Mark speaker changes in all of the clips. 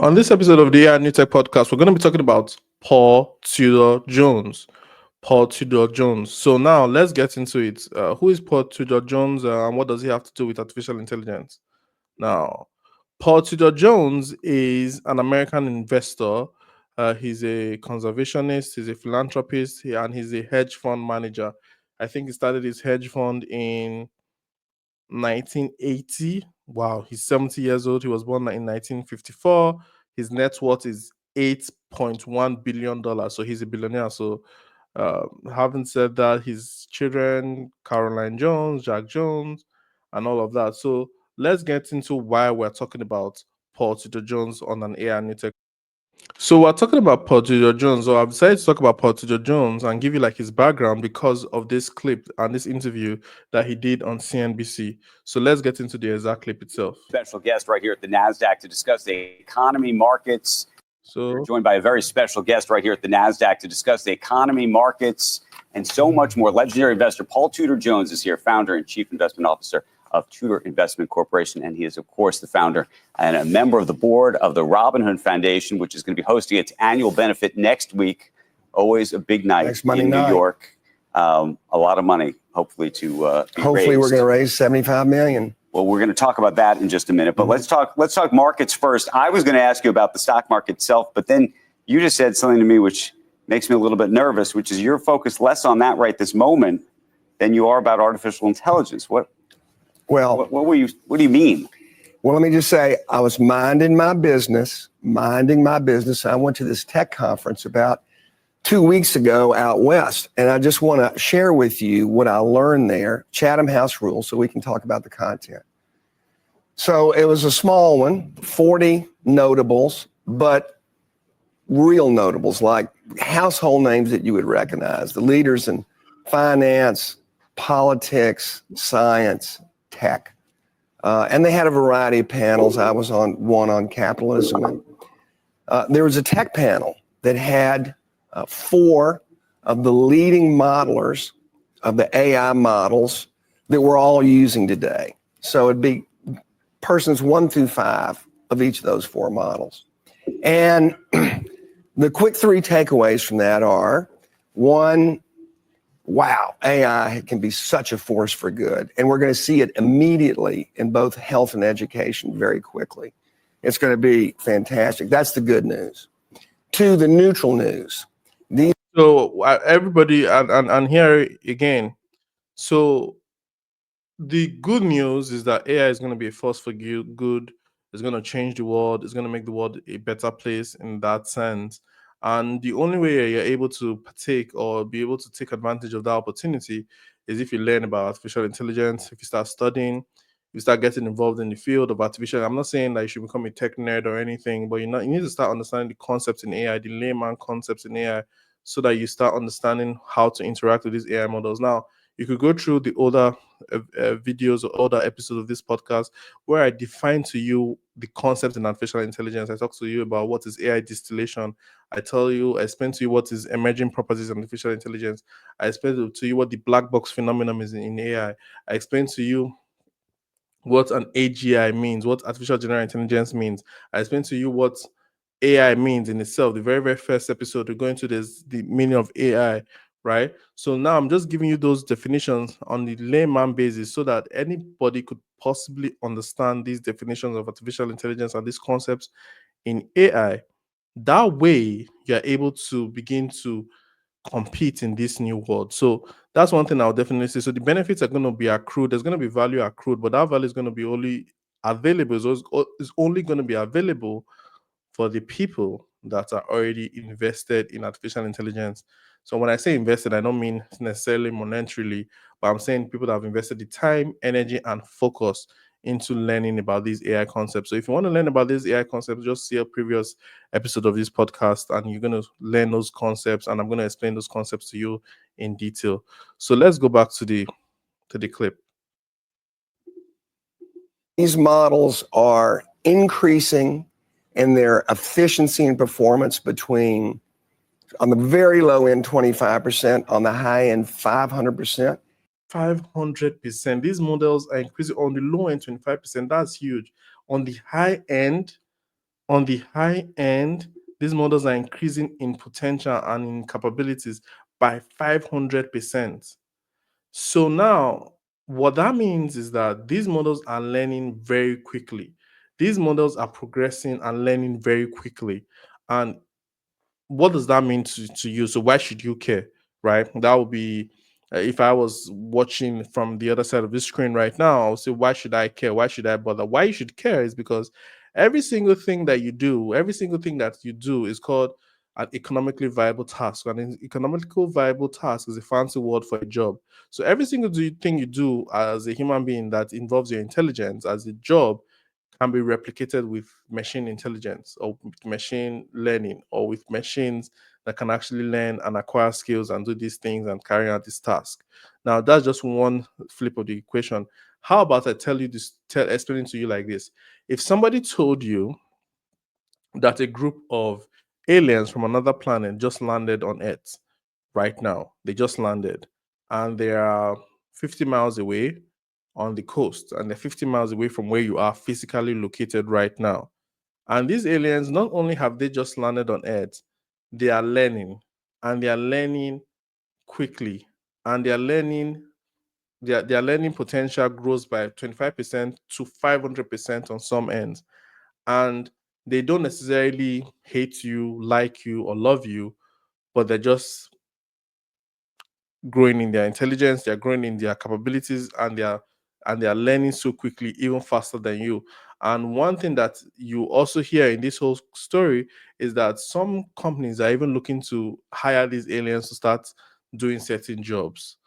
Speaker 1: On this episode of the AI New Tech Podcast, we're going to be talking about Paul Tudor Jones. Paul Tudor Jones. So now let's get into it. Who is Paul Tudor Jones and what does he have to do with artificial intelligence? Now, Paul Tudor Jones is an American investor. He's a conservationist, he's a philanthropist, and he's a hedge fund manager. I think he started his hedge fund in 1980. Wow, he's 70 years old. He was born in 1954. His net worth is $8.1 billion. So he's a billionaire. So, having said that, his children, Caroline Jones, Jack Jones, and all of that. So, let's get into why we're talking about Paul Tudor Jones on an AI New Tech. So we're talking about Paul Tudor Jones. So I've decided to talk about Paul Tudor Jones and give you like his background because of this clip and this interview that he did on CNBC. So let's get into the exact clip itself.
Speaker 2: Special guest right here at the NASDAQ to discuss the economy, markets. So we're joined by a very special guest right here at the NASDAQ to discuss the economy, markets, and so much more. Legendary investor Paul Tudor Jones is here, founder and chief investment officer of Tudor Investment Corporation. And he is, of course, the founder and a member of the board of the Robinhood Foundation, which is going to be hosting its annual benefit next week. Always a big night in New York. A lot of money, hopefully, to
Speaker 3: hopefully
Speaker 2: raised.
Speaker 3: We're going to raise $75 million.
Speaker 2: Well, we're going to talk about that in just a minute. But let's talk markets first. I was going to ask you about the stock market itself, but then you just said something to me which makes me a little bit nervous, which is you're focused less on that right this moment than you are about artificial intelligence. What do you mean?
Speaker 3: Well, let me just say, I was minding my business. I went to this tech conference about 2 weeks ago out west, and I just want to share with you what I learned there, Chatham House rules, so we can talk about the content. So it was a small one, 40 notables, but real notables, like household names that you would recognize, the leaders in finance, politics, science, tech. And they had a variety of panels. I was on one on capitalism. There was a tech panel that had 4 of the leading modelers of the AI models that we're all using today. So it'd be persons 1 through 5 of each of those 4 models. And the quick 3 takeaways from that are, 1, wow, AI can be such a force for good. And we're going to see it immediately in both health and education very quickly. It's going to be fantastic. That's the good news. 2, the neutral news.
Speaker 1: So everybody, and here again, so the good news is that AI is going to be a force for good. It's going to change the world. It's going to make the world a better place in that sense. And the only way you're able to partake or be able to take advantage of that opportunity is if you learn about artificial intelligence, if you start studying, you start getting involved in the field of artificial. I'm not saying that you should become a tech nerd or anything, but you need to start understanding the concepts in AI, the layman concepts in AI, so that you start understanding how to interact with these AI models. Now, you could go through the older videos or other episodes of this podcast where I define to you the concept in artificial intelligence. I talk to you about what is AI distillation. I explain to you what is emerging properties in artificial intelligence. I explain to you what the black box phenomenon is in AI. I explain to you what an AGI means, what artificial general intelligence means. I explain to you what AI means in itself. The very, very first episode, we're going to the meaning of AI, right? So now I'm just giving you those definitions on the layman basis so that anybody could possibly understand these definitions of artificial intelligence and these concepts in AI. That way, you're able to begin to compete in this new world. So that's one thing I'll definitely say. So the benefits are going to be accrued. There's going to be value accrued, but that value is going to be only available. So it's only going to be available for the people that are already invested in artificial intelligence. So when I say invested, I don't mean necessarily monetarily, but I'm saying people that have invested the time, energy, and focus into learning about these AI concepts. So if you want to learn about these AI concepts, just see a previous episode of this podcast and you're going to learn those concepts, and I'm going to explain those concepts to you in detail. So let's go back to the clip.
Speaker 3: These models are increasing in their efficiency and performance between, on the very low end, 25%, on the high end, 500%.
Speaker 1: 500%. These models are increasing on the low end, 25%. That's huge. On the high end, on the high end, these models are increasing in potential and in capabilities by 500%. So now, what that means is that these models are learning very quickly. These models are progressing and learning very quickly. And what does that mean to you? So why should you care, right? That would be if I was watching from the other side of the screen right now, I'll say, why should I care? Why should I bother? Why you should care is because every single thing that you do, every single thing that you do is called an economically viable task. And an economically viable task is a fancy word for a job. So every single thing you do as a human being that involves your intelligence as a job can be replicated with machine intelligence or with machine learning or with machines that can actually learn and acquire skills and do these things and carry out this task. Now, that's just one flip of the equation. How about I tell you this, explain it to you like this? If somebody told you that a group of aliens from another planet just landed on Earth right now, they just landed and they are 50 miles away on the coast and they're 50 miles away from where you are physically located right now. And these aliens, not only have they just landed on Earth, they are learning and they are learning quickly and they are learning. Their learning potential grows by 25% to 500% on some ends. And they don't necessarily hate you, like you, or love you, but they're just growing in their intelligence, they're growing in their capabilities, and they are learning so quickly, even faster than you. And one thing that you also hear in this whole story is that some companies are even looking to hire these aliens to start doing certain jobs.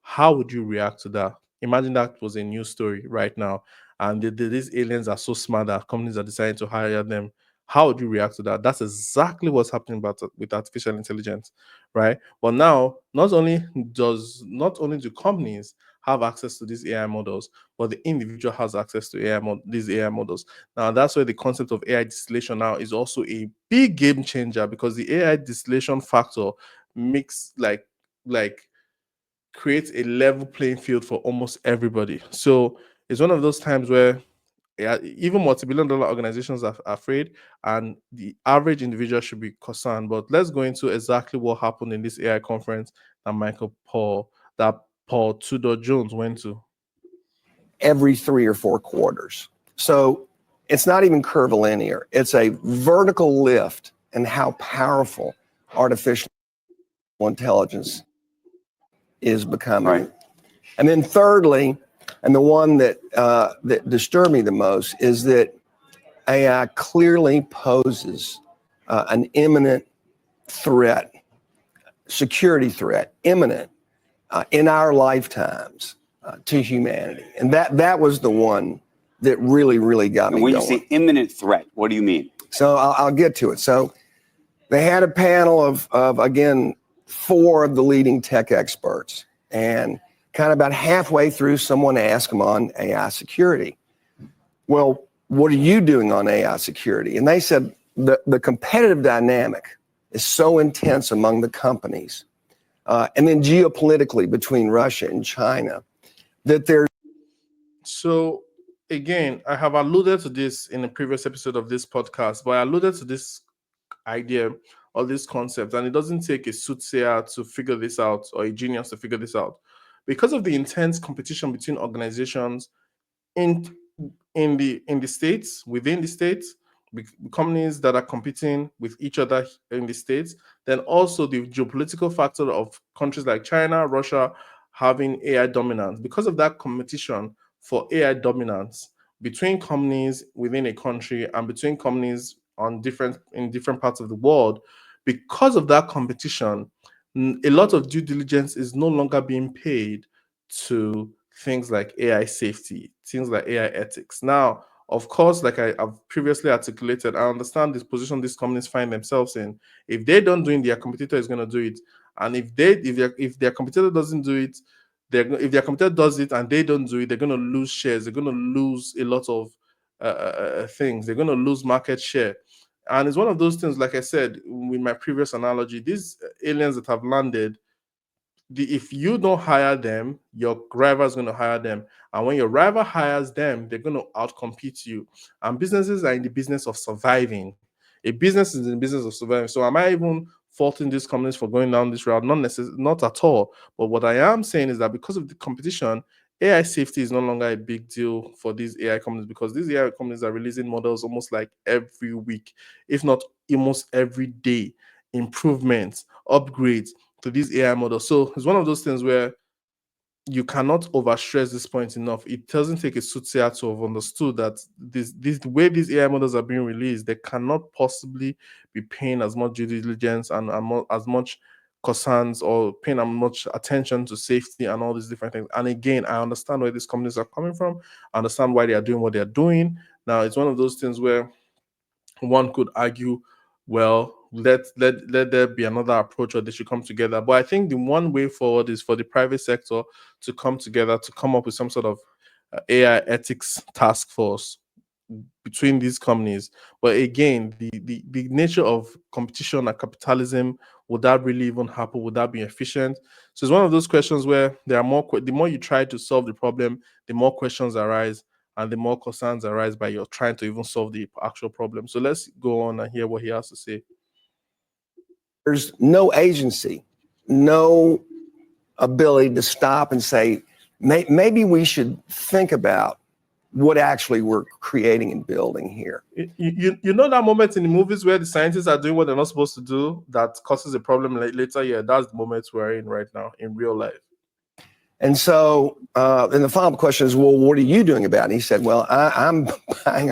Speaker 1: How would you react to that? Imagine that was a news story right now, and these aliens are so smart that companies are deciding to hire them. How would you react to that? That's exactly what's happening with artificial intelligence, right? But now, not only do companies have access to these AI models, but the individual has access to these AI models. Now, that's where the concept of AI distillation now is also a big game changer, because the AI distillation factor makes like creates a level playing field for almost everybody. So it's one of those times where, yeah, even multi-billion dollar organizations are afraid, and the average individual should be concerned. But let's go into exactly what happened in this AI conference that Paul Tudor Jones went to.
Speaker 3: Every 3 or 4 quarters. So it's not even curvilinear. It's a vertical lift in how powerful artificial intelligence is becoming.
Speaker 2: Right.
Speaker 3: And then thirdly, and the one that disturbed me the most, is that AI clearly poses an imminent threat, security threat, imminent in our lifetimes to humanity. And that was the one that really got me
Speaker 2: going. When you say imminent threat, what do you mean?
Speaker 3: So I'll get to it. So they had a panel of again, 4 of the leading tech experts, and kind of about halfway through, someone asked them on AI security, well, what are you doing on AI security? And they said the competitive dynamic is so intense among the companies, and then geopolitically between Russia and China, that there's...
Speaker 1: So again, I have alluded to this in a previous episode of this podcast, but I alluded to this idea or this concept, and it doesn't take a soothsayer to figure this out or a genius to figure this out. Because of the intense competition between organizations in the states, within the states, companies that are competing with each other in the states, then also the geopolitical factor of countries like China, Russia having AI dominance. Because of that competition for AI dominance between companies within a country and between companies in different parts of the world, because of that competition, a lot of due diligence is no longer being paid to things like AI safety, things like AI ethics. Now, of course, like I've previously articulated, I understand this position these companies find themselves in. If they don't do it, their competitor is going to do it. And if their competitor doesn't do it, if their competitor does it and they don't do it, they're going to lose shares. They're going to lose a lot of things. They're going to lose market share. And it's one of those things, like I said, with my previous analogy, these aliens that have landed, if you don't hire them, your rival is going to hire them. And when your rival hires them, they're going to outcompete you. And businesses are in the business of surviving. A business is in the business of surviving. So am I even faulting these companies for going down this route? Not at all. But what I am saying is that because of the competition, AI safety is no longer a big deal for these AI companies, because these AI companies are releasing models almost like every week, if not almost every day. Improvements, upgrades to these AI models. So it's one of those things where you cannot overstress this point enough. It doesn't take a soothsayer to have understood that this the way these AI models are being released, they cannot possibly be paying as much due diligence and as much concerns or paying as much attention to safety and all these different things. And again, I understand where these companies are coming from. I understand why they are doing what they are doing. Now, it's one of those things where one could argue, well, let there be another approach, or they should come together. But I think the one way forward is for the private sector to come together to come up with some sort of AI ethics task force between these companies. But again, the nature of competition and capitalism, would that really even happen? Would that be efficient? So it's one of those questions where there are more. The more you try to solve the problem, the more questions arise, and the more concerns arise by your trying to even solve the actual problem. So let's go on and hear what he has to say.
Speaker 3: There's no agency, no ability to stop and say, maybe we should think about what actually we're creating and building here.
Speaker 1: You know that moment in the movies where the scientists are doing what they're not supposed to do that causes a problem later? Yeah, that's the moment we're in right now in real life.
Speaker 3: And so, and the follow-up question is, well, what are you doing about it? And he said, well, I'm buying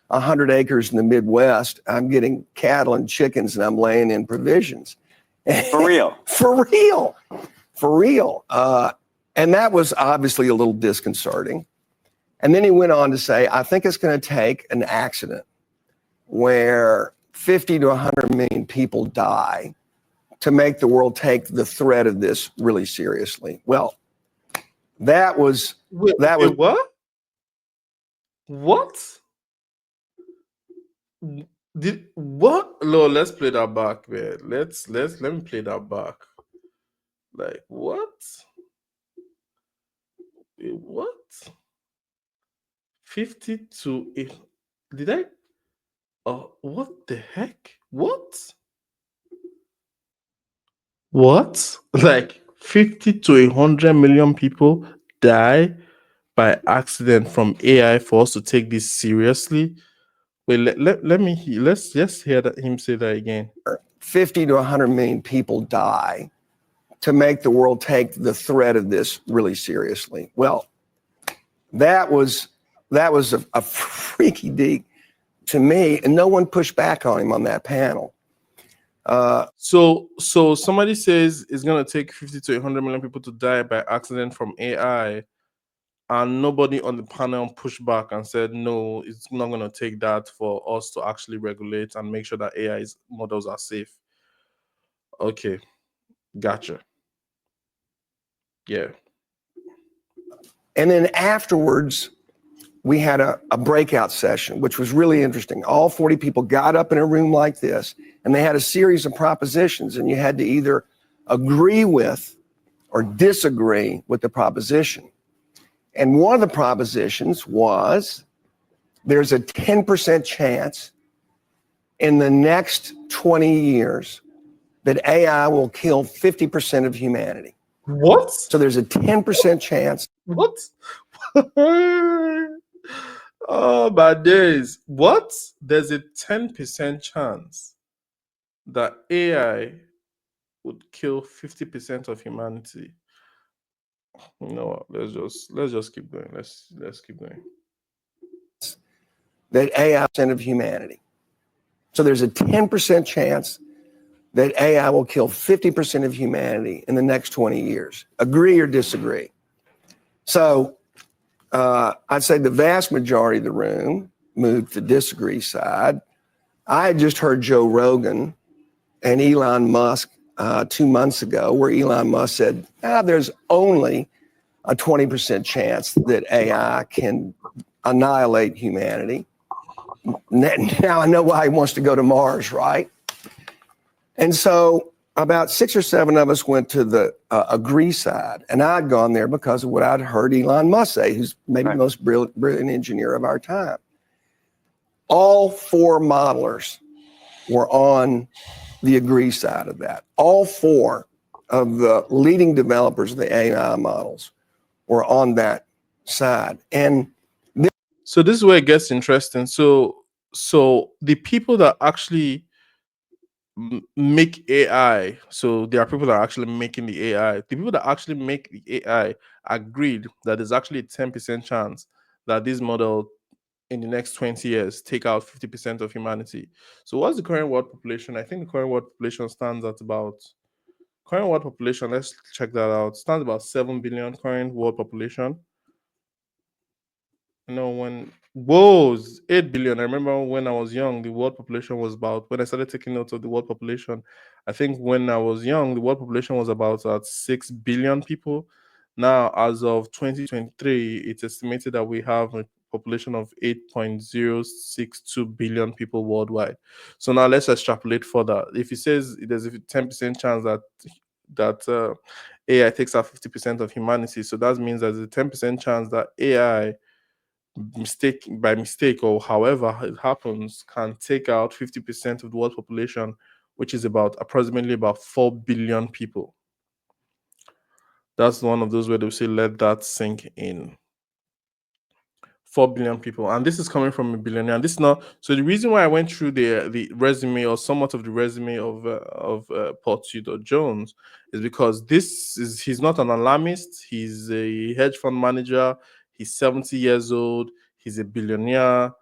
Speaker 3: 100 acres in the Midwest. I'm getting cattle and chickens, and I'm laying in provisions.
Speaker 2: For real?
Speaker 3: For real. For real. And that was obviously a little disconcerting. And then he went on to say, I think it's going to take an accident where 50 to 100 million people die to make the world take the threat of this really seriously. Well, that was
Speaker 1: what? Did what? No, let's play that back, man. Let me play that back. Like what? What? 50 to a did I? Oh, what the heck? What? Like 50 to 100 million people die by accident from AI for us to take this seriously? Wait, let's just hear him say that again.
Speaker 3: 50 to 100 million people die to make the world take the threat of this really seriously. Well, that was a freaky deep to me, and no one pushed back on him on that panel.
Speaker 1: So somebody says it's going to take 50 to 100 million people to die by accident from AI, and nobody on the panel pushed back and said, no, it's not going to take that for us to actually regulate and make sure that AI models are safe. Okay, gotcha. Yeah.
Speaker 3: And then afterwards, we had a breakout session, which was really interesting. All 40 people got up in a room like this, and they had a series of propositions, and you had to either agree with or disagree with the proposition. And one of the propositions was there's a 10% chance in the next 20 years that AI will kill 50% of humanity.
Speaker 1: What?
Speaker 3: So there's a 10% chance.
Speaker 1: What? Oh, my days. What? There's a 10% chance that AI would kill 50% of humanity. You know what? Let's just keep going. Let's keep going.
Speaker 3: That AI of humanity. So there's a 10% chance that AI will kill 50% of humanity in the next 20 years. Agree or disagree? So I'd say the vast majority of the room moved to the disagree side. I had just heard Joe Rogan and Elon Musk 2 months ago, where Elon Musk said, there's only a 20% chance that AI can annihilate humanity. Now I know why he wants to go to Mars, right? And so about 6 or 7 of us went to the agree side, and I'd gone there because of what I'd heard Elon Musk say, who's maybe the most brilliant engineer of our time. All 4 modelers were on the agree side of that. All 4 of the leading developers of the AI models were on that side. And
Speaker 1: so this is where it gets interesting. So the people that actually make AI, so there are people that are actually making the AI. The people that actually make the AI agreed that there's actually a 10% chance that this model in the next 20 years take out 50% of humanity. So what's the current world population? I think the current world population stands at about current world population, let's check that out, stands about 7 billion current world population. When whoa, 8 billion. I remember when I was young, the world population was about, when I started taking notes of the world population, I think when I was young, the world population was about 6 billion people. Now, as of 2023, it's estimated that we have a population of 8.062 billion people worldwide. So now let's extrapolate further. If it says there's a 10% chance that AI takes out 50% of humanity, so that means there's a 10% chance that AI by mistake or however it happens can take out 50% of the world population, which is about approximately about 4 billion people. That's one of those where they say let that sink in. 4 billion people, and this is coming from a billionaire. And this is not, so the reason why I went through the resume or somewhat of the resume of Paul Tudor Jones is because he's not an alarmist. He's a hedge fund manager. He's 70 years old. He's a billionaire.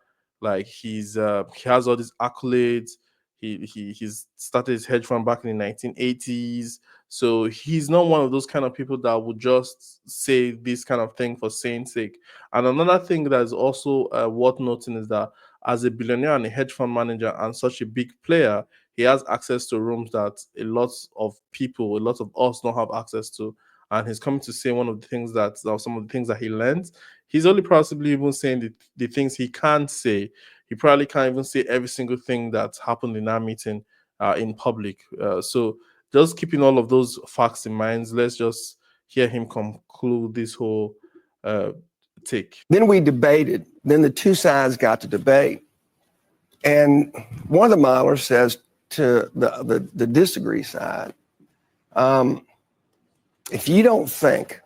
Speaker 1: Like he has all these accolades. He's started his hedge fund back in the 1980s. So he's not one of those kind of people that would just say this kind of thing for saying sake. And another thing that is also worth noting is that as a billionaire and a hedge fund manager and such a big player, he has access to rooms that a lot of people, a lot of us don't have access to. And he's coming to say one of the things some of the things that he learned. He's only possibly even saying the things he can't say. He probably can't even say every single thing that happened in our meeting in public. So just keeping all of those facts in mind, let's just hear him conclude this whole take.
Speaker 3: Then we debated. Then the 2 sides got to debate. And one of the modelers says to the disagree side, if you don't think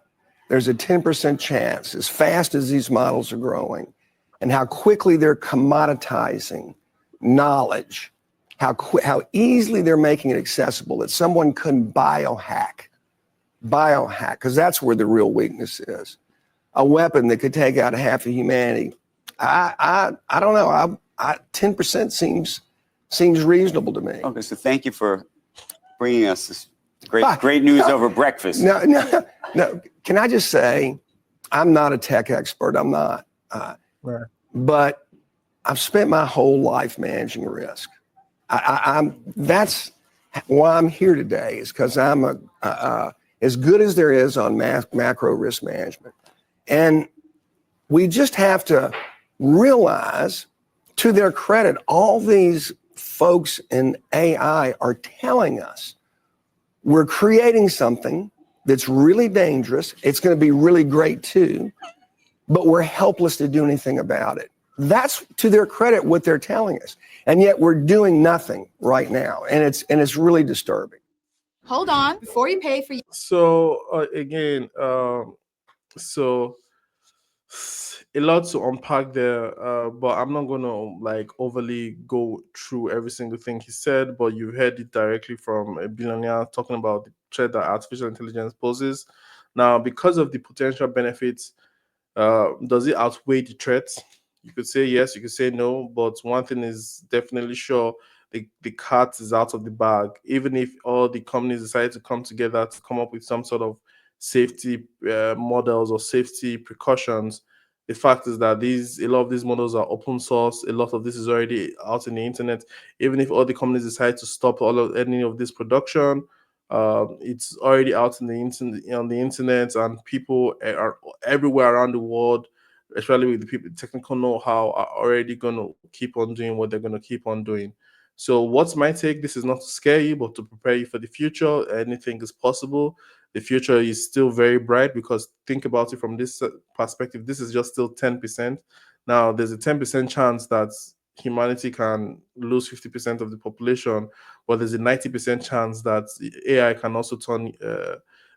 Speaker 3: there's a 10% chance, as fast as these models are growing and how quickly they're commoditizing knowledge, how easily they're making it accessible, that someone couldn't biohack, because that's where the real weakness is. A weapon that could take out half of humanity. I don't know. 10% seems reasonable to me.
Speaker 2: Okay, so thank you for bringing us this great news over breakfast.
Speaker 3: No. Can I just say, I'm not a tech expert. I'm not.
Speaker 1: Right.
Speaker 3: But I've spent my whole life managing risk. That's why I'm here today, is because I'm as good as there is on macro risk management. And we just have to realize, to their credit, all these folks in AI are telling us we're creating something that's really dangerous. It's going to be really great too, but we're helpless to do anything about it. That's, to their credit, what they're telling us. And yet we're doing nothing right now. And it's really disturbing.
Speaker 4: Hold on, before you pay for.
Speaker 1: So again, so a lot to unpack there, but I'm not gonna like overly go through every single thing he said, but you heard it directly from a billionaire talking about the threat that artificial intelligence poses. Now, because of the potential benefits, does it outweigh the threats? You could say yes, you could say no, but one thing is definitely sure: the cat is out of the bag. Even if all the companies decide to come together to come up with some sort of safety models or safety precautions, the fact is that a lot of these models are open source. A lot of this is already out in the internet. Even if all the companies decide to stop any of this production, it's already out in the on the internet, and people are everywhere around the world, especially with the people technical know-how, are already going to keep on doing what they're going to keep on doing. So what's my take? This is not to scare you, but to prepare you for the future. Anything is possible. The future is still very bright, because think about it from this perspective. This is just still 10%. Now there's a 10% chance that humanity can lose 50% of the population, but there's a 90% chance that AI can also turn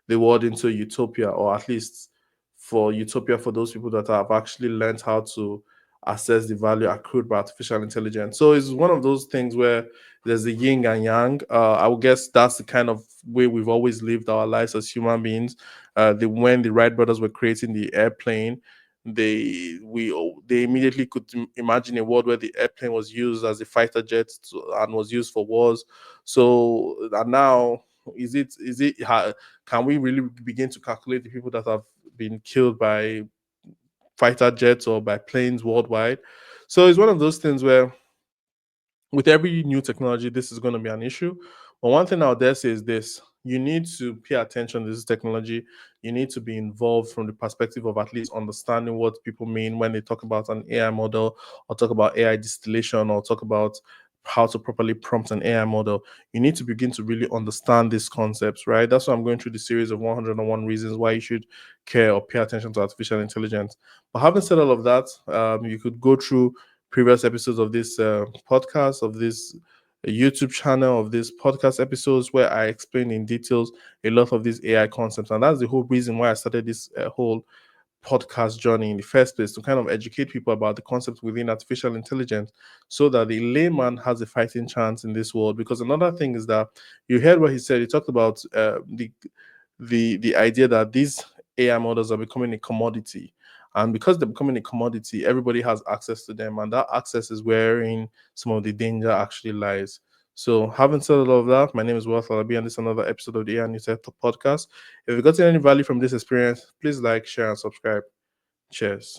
Speaker 1: the world into utopia, or at least for utopia for those people that have actually learned how to assess the value accrued by artificial intelligence. So it's one of those things where there's the yin and yang. I would guess that's the kind of way we've always lived our lives as human beings. When the Wright brothers were creating the airplane, they immediately could imagine a world where the airplane was used as a fighter jet and was used for wars. So and now, can we really begin to calculate the people that have been killed by fighter jets or by planes worldwide? So it's one of those things where with every new technology, this is going to be an issue. But one thing out there is this: you need to pay attention to this technology. You need to be involved from the perspective of at least understanding what people mean when they talk about an AI model, or talk about AI distillation, or talk about how to properly prompt an AI model. You need to begin to really understand these concepts, right? That's why I'm going through the series of 101 reasons why you should care or pay attention to artificial intelligence. But having said all of that, you could go through previous episodes of this podcast, of this YouTube channel, of this podcast episodes, where I explain in details a lot of these AI concepts. And that's the whole reason why I started this whole podcast journey in the first place, to kind of educate people about the concepts within artificial intelligence, so that the layman has a fighting chance in this world. Because another thing is that you heard what he said. He talked about the idea that these AI models are becoming a commodity. And because they're becoming a commodity, everybody has access to them. And that access is wherein some of the danger actually lies. So, having said all of that, my name is Wealth Alabi, and this is another episode of the AIandNewTechPodcast. If you've gotten any value from this experience, please like, share, and subscribe. Cheers.